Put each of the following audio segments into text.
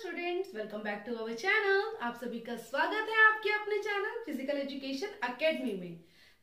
Students, welcome back to our channel. आप सभी का स्वागत है आपके अपने चैनल फिजिकल एजुकेशन एकेडमी में।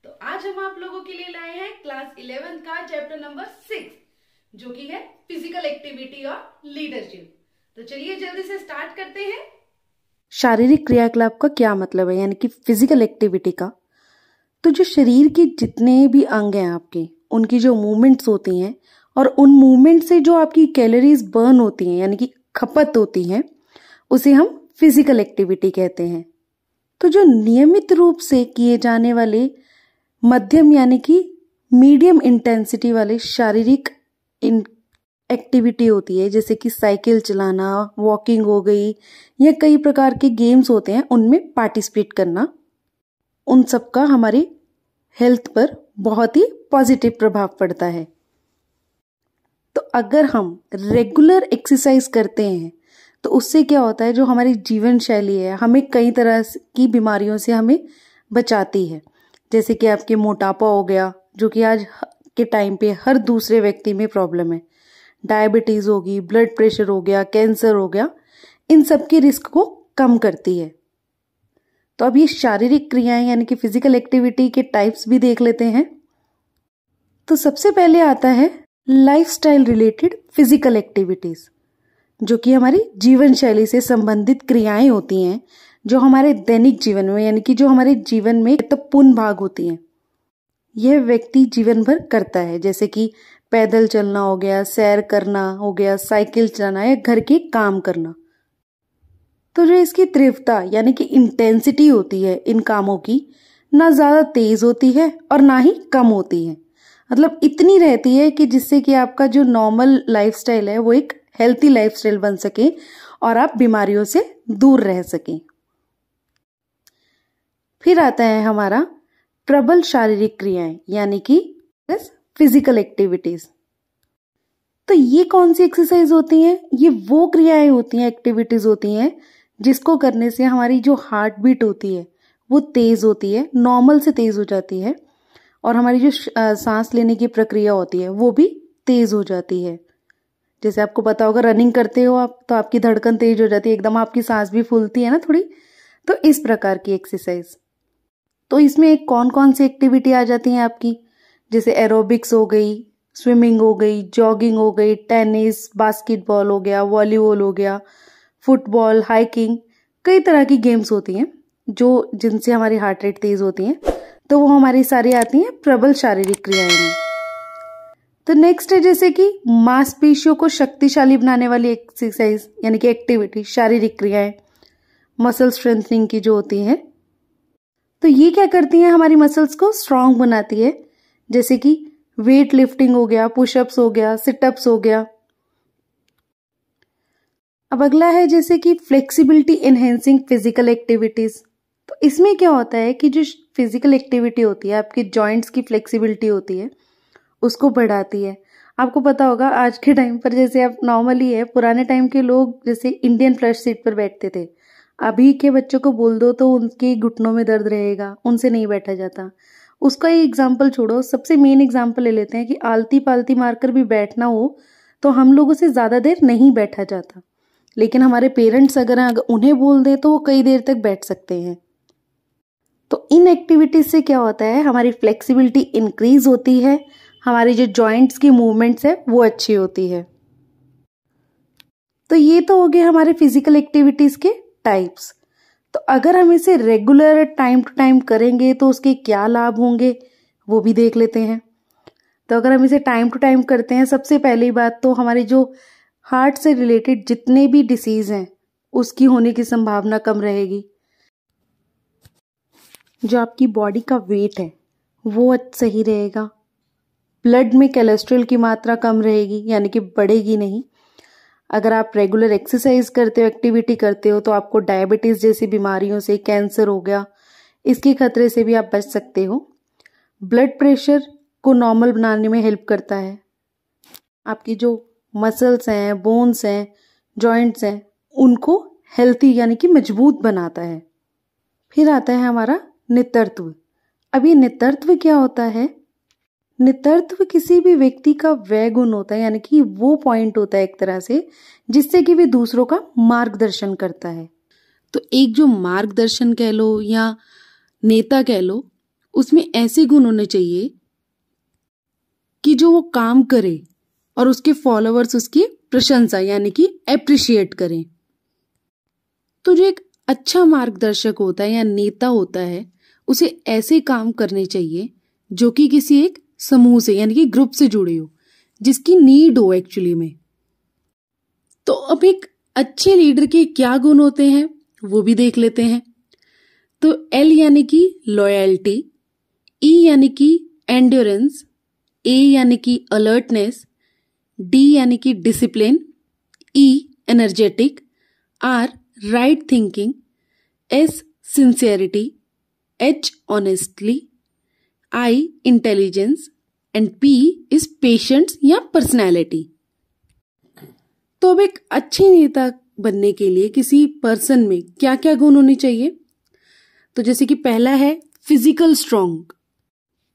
तो आज हम आप लोगों के लिए लाए हैं क्लास 11 का चैप्टर नंबर 6 जो कि है फिजिकल एक्टिविटी और लीडरशिप। तो चलिए जल्दी से स्टार्ट करते हैं। शारीरिक क्रियाकलाप का क्या मतलब है, यानी कि फिजिकल एक्टिविटी का। तो जो शरीर के जितने भी अंग हैं आपके, उनकी जो मूवमेंट्स होती हैं और उन मूवमेंट से जो आपकी कैलोरीज बर्न होती हैं यानी कि खपत होती हैं, उसे हम फिजिकल एक्टिविटी कहते हैं। तो जो नियमित रूप से किए जाने वाले मध्यम यानी कि मीडियम इंटेंसिटी वाले शारीरिक एक्टिविटी होती है, जैसे कि साइकिल चलाना, वॉकिंग हो गई, या कई प्रकार के गेम्स होते हैं उनमें पार्टिसिपेट करना, उन सब का हमारी हेल्थ पर बहुत ही पॉजिटिव प्रभाव पड़ता है। तो अगर हम रेगुलर एक्सरसाइज करते हैं तो उससे क्या होता है, जो हमारी जीवन शैली है हमें कई तरह की बीमारियों से हमें बचाती है। जैसे कि आपके मोटापा हो गया, जो कि आज के टाइम पे हर दूसरे व्यक्ति में प्रॉब्लम है, डायबिटीज होगी, ब्लड प्रेशर हो गया, कैंसर हो गया, इन सब के रिस्क को कम करती है। तो अब ये शारीरिक क्रियाएं यानी कि फिजिकल एक्टिविटी के टाइप्स भी देख लेते हैं। तो सबसे पहले आता है लाइफस्टाइल रिलेटेड फिजिकल एक्टिविटीज, जो कि हमारी जीवन शैली से संबंधित क्रियाएं होती हैं, जो हमारे दैनिक जीवन में यानी कि जो हमारे जीवन में महत्वपूर्ण भाग होती हैं। यह व्यक्ति जीवन भर करता है, जैसे कि पैदल चलना हो गया, सैर करना हो गया, साइकिल चलाना या घर के काम करना। तो जो इसकी तीव्रता यानी कि इंटेंसिटी होती है इन कामों की, ना ज्यादा तेज होती है और ना ही कम होती है। मतलब इतनी रहती है कि जिससे कि आपका जो नॉर्मल लाइफस्टाइल है वो एक हेल्थी लाइफस्टाइल बन सके और आप बीमारियों से दूर रह सकें। फिर आता है हमारा प्रबल शारीरिक क्रियाएं यानी कि फिजिकल एक्टिविटीज। तो ये कौन सी एक्सरसाइज होती हैं? ये वो क्रियाएं होती हैं, एक्टिविटीज होती हैं जिसको करने से हमारी जो हार्ट बीट होती है वो तेज होती है, नॉर्मल से तेज हो जाती है, और हमारी जो सांस लेने की प्रक्रिया होती है वो भी तेज हो जाती है। जैसे आपको पता होगा, रनिंग करते हो आप तो आपकी धड़कन तेज हो जाती है, एकदम आपकी सांस भी फूलती है ना थोड़ी। तो इस प्रकार की एक्सरसाइज। तो इसमें एक कौन कौन सी एक्टिविटी आ जाती है आपकी, जैसे एरोबिक्स हो गई, स्विमिंग हो गई, जॉगिंग हो गई, टेनिस, बास्केटबॉल हो गया, वॉलीबॉल हो गया, फुटबॉल, हाइकिंग, कई तरह की गेम्स होती हैं जो जिनसे हमारी हार्ट रेट तेज होती है। तो वो हमारी सारी आती हैं प्रबल शारीरिक क्रियाएं में। तो नेक्स्ट है जैसे कि मांसपेशियों को शक्तिशाली बनाने वाली एक्सरसाइज यानी कि एक्टिविटी, शारीरिक क्रियाएं, मसल स्ट्रेंथनिंग की जो होती है। तो ये क्या करती हैं, हमारी मसल्स को स्ट्रांग बनाती है, जैसे कि वेट लिफ्टिंग हो गया, पुशअप्स हो गया, सिटअप्स हो गया। अब अगला है जैसे कि फ्लेक्सिबिलिटी एनहेंसिंग फिजिकल एक्टिविटीज। तो इसमें क्या होता है कि जो फिजिकल एक्टिविटी होती है, आपके जॉइंट्स की फ्लेक्सिबिलिटी होती है, उसको बढ़ाती है। आपको पता होगा आज के टाइम पर, जैसे आप नॉर्मली है, पुराने टाइम के लोग जैसे इंडियन फ्लश सीट पर बैठते थे, अभी के बच्चों को बोल दो तो उनके घुटनों में दर्द रहेगा, उनसे नहीं बैठा जाता। उसका ही एग्जाम्पल छोड़ो, सबसे मेन एग्जाम्पल ले लेते हैं कि आलती पालती मारकर भी बैठना हो तो हम लोगों से ज्यादा देर नहीं बैठा जाता, लेकिन हमारे पेरेंट्स अगर उन्हें बोल दें तो वो कई देर तक बैठ सकते हैं। तो इन एक्टिविटीज से क्या होता है, हमारी फ्लेक्सिबिलिटी इंक्रीज होती है, हमारी जो जॉइंट्स की मूवमेंट्स है वो अच्छी होती है। तो ये तो हो गए हमारे फिजिकल एक्टिविटीज के टाइप्स। तो अगर हम इसे रेगुलर टाइम टू टाइम करेंगे तो उसके क्या लाभ होंगे वो भी देख लेते हैं। तो अगर हम इसे टाइम टू टाइम करते हैं, सबसे पहली बात तो हमारी जो हार्ट से रिलेटेड जितने भी डिसीज हैं उसकी होने की संभावना कम रहेगी। जो आपकी बॉडी का वेट है वो सही रहेगा, ब्लड में कोलेस्ट्रॉल की मात्रा कम रहेगी यानी कि बढ़ेगी नहीं। अगर आप रेगुलर एक्सरसाइज करते हो, एक्टिविटी करते हो, तो आपको डायबिटीज जैसी बीमारियों से, कैंसर हो गया, इसके खतरे से भी आप बच सकते हो। ब्लड प्रेशर को नॉर्मल बनाने में हेल्प करता है। आपकी जो मसल्स हैं, बोन्स हैं, जॉइंट्स हैं, उनको हेल्थी यानी कि मजबूत बनाता है। फिर आता है हमारा नेतृत्व। अब ये नेतृत्व क्या होता है? नेतृत्व किसी भी व्यक्ति का वह गुण होता है, यानी कि वो पॉइंट होता है एक तरह से जिससे कि वे दूसरों का मार्गदर्शन करता है। तो एक जो मार्गदर्शन कह लो या नेता कह लो, उसमें ऐसे गुण होने चाहिए कि जो वो काम करे और उसके फॉलोअर्स उसकी प्रशंसा यानी कि एप्रिशिएट करें। तो जो एक अच्छा मार्गदर्शक होता है या नेता होता है, उसे ऐसे काम करने चाहिए जो कि किसी एक समूह से यानी कि ग्रुप से जुड़े हो, जिसकी नीड हो एक्चुअली में। तो अब एक अच्छे लीडर के क्या गुण होते हैं वो भी देख लेते हैं। तो एल यानी कि लॉयल्टी, ई यानी कि एंड्योरेंस, ए यानी कि अलर्टनेस, डी यानी कि discipline, E energetic, R right thinking, S sincerity, H honestly, I intelligence and P is patience या पर्सनैलिटी। तो अब एक अच्छे नेता बनने के लिए किसी पर्सन में क्या क्या गुण होने चाहिए? तो जैसे कि पहला है फिजिकल स्ट्रॉन्ग।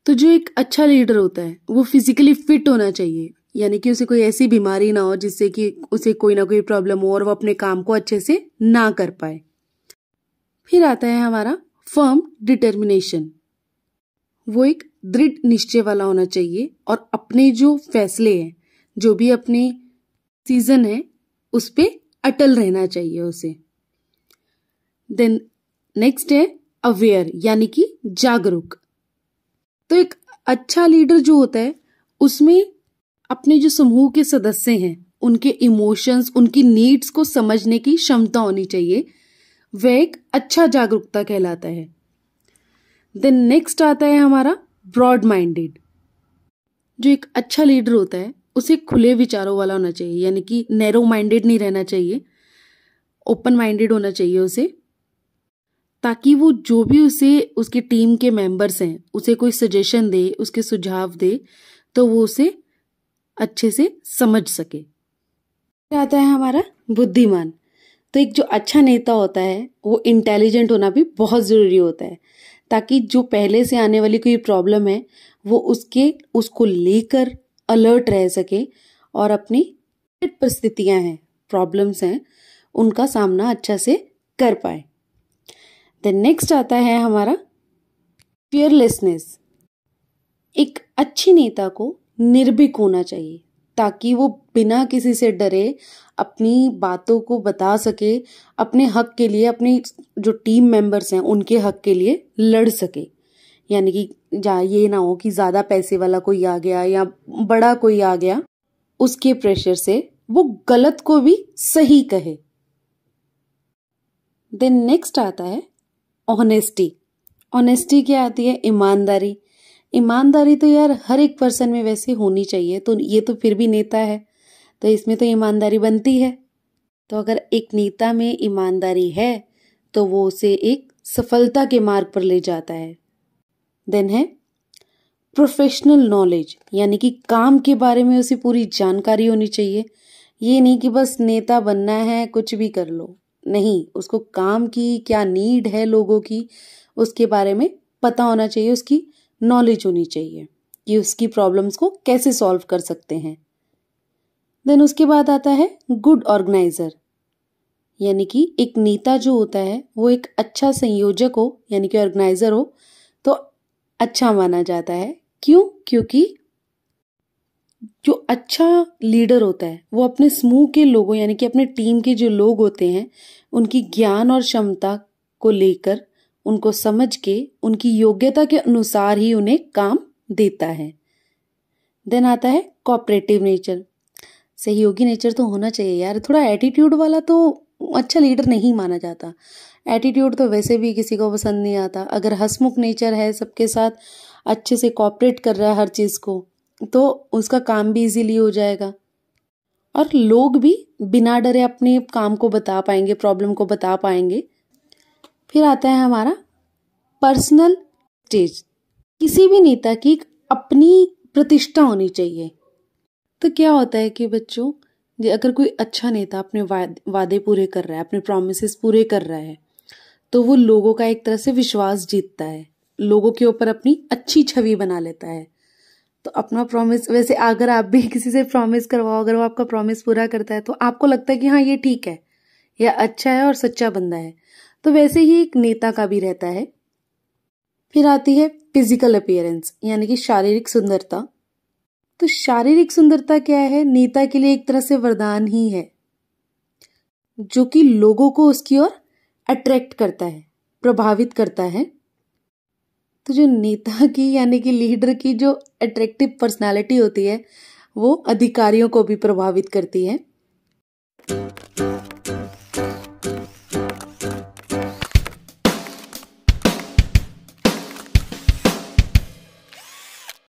तो जो एक अच्छा लीडर होता है वो फिजिकली फिट होना चाहिए, यानी कि उसे कोई ऐसी बीमारी ना हो जिससे कि उसे कोई ना कोई प्रॉब्लम हो और वो अपने काम को अच्छे से ना कर पाए। फिर आता है हमारा फर्म डिटर्मिनेशन। वो एक दृढ़ निश्चय वाला होना चाहिए और अपने जो फैसले हैं, जो भी अपने सीजन है, उस पे अटल रहना चाहिए उसे। देन नेक्स्ट है अवेयर यानी कि जागरूक। तो एक अच्छा लीडर जो होता है उसमें अपने जो समूह के सदस्य हैं उनके इमोशंस, उनकी नीड्स को समझने की क्षमता होनी चाहिए। वह एक अच्छा जागरूकता कहलाता है। देन नेक्स्ट आता है हमारा ब्रॉड माइंडेड। जो एक अच्छा लीडर होता है उसे खुले विचारों वाला होना चाहिए, यानी कि नैरो माइंडेड नहीं रहना चाहिए, ओपन माइंडेड होना चाहिए उसे, ताकि वो जो भी उसे उसकी टीम के मेंबर्स हैं उसे कोई सजेशन दे, उसके सुझाव दे, तो वो उसे अच्छे से समझ सके। आता है हमारा बुद्धिमान। तो एक जो अच्छा नेता होता है वो इंटेलिजेंट होना भी बहुत जरूरी होता है, ताकि जो पहले से आने वाली कोई प्रॉब्लम है वो उसको लेकर अलर्ट रह सके और अपनी परिस्थितियां हैं, प्रॉब्लम्स हैं, उनका सामना अच्छा से कर पाए। देन नेक्स्ट आता है हमारा फियरलेसनेस। एक अच्छे नेता को निर्भीक होना चाहिए ताकि वो बिना किसी से डरे अपनी बातों को बता सके, अपने हक के लिए, अपनी जो टीम मेंबर्स हैं उनके हक के लिए लड़ सके। यानी कि ये ना हो कि ज्यादा पैसे वाला कोई आ गया या बड़ा कोई आ गया, उसके प्रेशर से वो गलत को भी सही कहे। देन नेक्स्ट आता है ऑनेस्टी। ऑनेस्टी क्या आती है? ईमानदारी। ईमानदारी तो यार हर एक पर्सन में वैसे होनी चाहिए, तो ये तो फिर भी नेता है तो इसमें तो ईमानदारी बनती है। तो अगर एक नेता में ईमानदारी है तो वो उसे एक सफलता के मार्ग पर ले जाता है। देन है प्रोफेशनल नॉलेज, यानी कि काम के बारे में उसे पूरी जानकारी होनी चाहिए। ये नहीं कि बस नेता बनना है कुछ भी कर लो, नहीं, उसको काम की क्या नीड है लोगों की उसके बारे में पता होना चाहिए, उसकी नॉलेज होनी चाहिए कि उसकी प्रॉब्लम्स को कैसे सॉल्व कर सकते हैं। देन उसके बाद आता है गुड ऑर्गेनाइजर, यानी कि एक नेता जो होता है वो एक अच्छा संयोजक हो, यानी कि ऑर्गेनाइजर हो तो अच्छा माना जाता है। क्यों? क्योंकि जो अच्छा लीडर होता है वो अपने समूह के लोगों यानी कि अपने टीम के जो लोग होते हैं उनकी ज्ञान और क्षमता को लेकर, उनको समझ के, उनकी योग्यता के अनुसार ही उन्हें काम देता है। देन आता है कोऑपरेटिव नेचर। सहयोगी नेचर तो होना चाहिए यार, थोड़ा एटीट्यूड वाला तो अच्छा लीडर नहीं माना जाता। एटीट्यूड तो वैसे भी किसी को पसंद नहीं आता। अगर हंसमुख नेचर है, सबके साथ अच्छे से कोऑपरेट कर रहा है हर चीज को, तो उसका काम भी इजीली हो जाएगा और लोग भी बिना डरे अपने काम को बता पाएंगे, प्रॉब्लम को बता पाएंगे। फिर आता है हमारा पर्सनल स्टेज। किसी भी नेता की अपनी प्रतिष्ठा होनी चाहिए। तो क्या होता है कि बच्चों, अगर कोई अच्छा नेता अपने वादे पूरे कर रहा है, अपने प्रॉमिसेस पूरे कर रहा है, तो वो लोगों का एक तरह से विश्वास जीतता है, लोगों के ऊपर अपनी अच्छी छवि बना लेता है। तो अपना प्रॉमिस, वैसे अगर आप भी किसी से प्रॉमिस करवाओ, अगर वो आपका प्रॉमिस पूरा करता है तो आपको लगता है कि हाँ ये ठीक है, यह अच्छा है और सच्चा बंदा है। तो वैसे ही एक नेता का भी रहता है। फिर आती है फिजिकल अपीयरेंस, यानी कि शारीरिक सुंदरता। तो शारीरिक सुंदरता क्या है? नेता के लिए एक तरह से वरदान ही है, जो कि लोगों को उसकी ओर अट्रैक्ट करता है, प्रभावित करता है। तो जो नेता की यानी कि लीडर की जो अट्रैक्टिव पर्सनालिटी होती है वो अधिकारियों को भी प्रभावित करती है।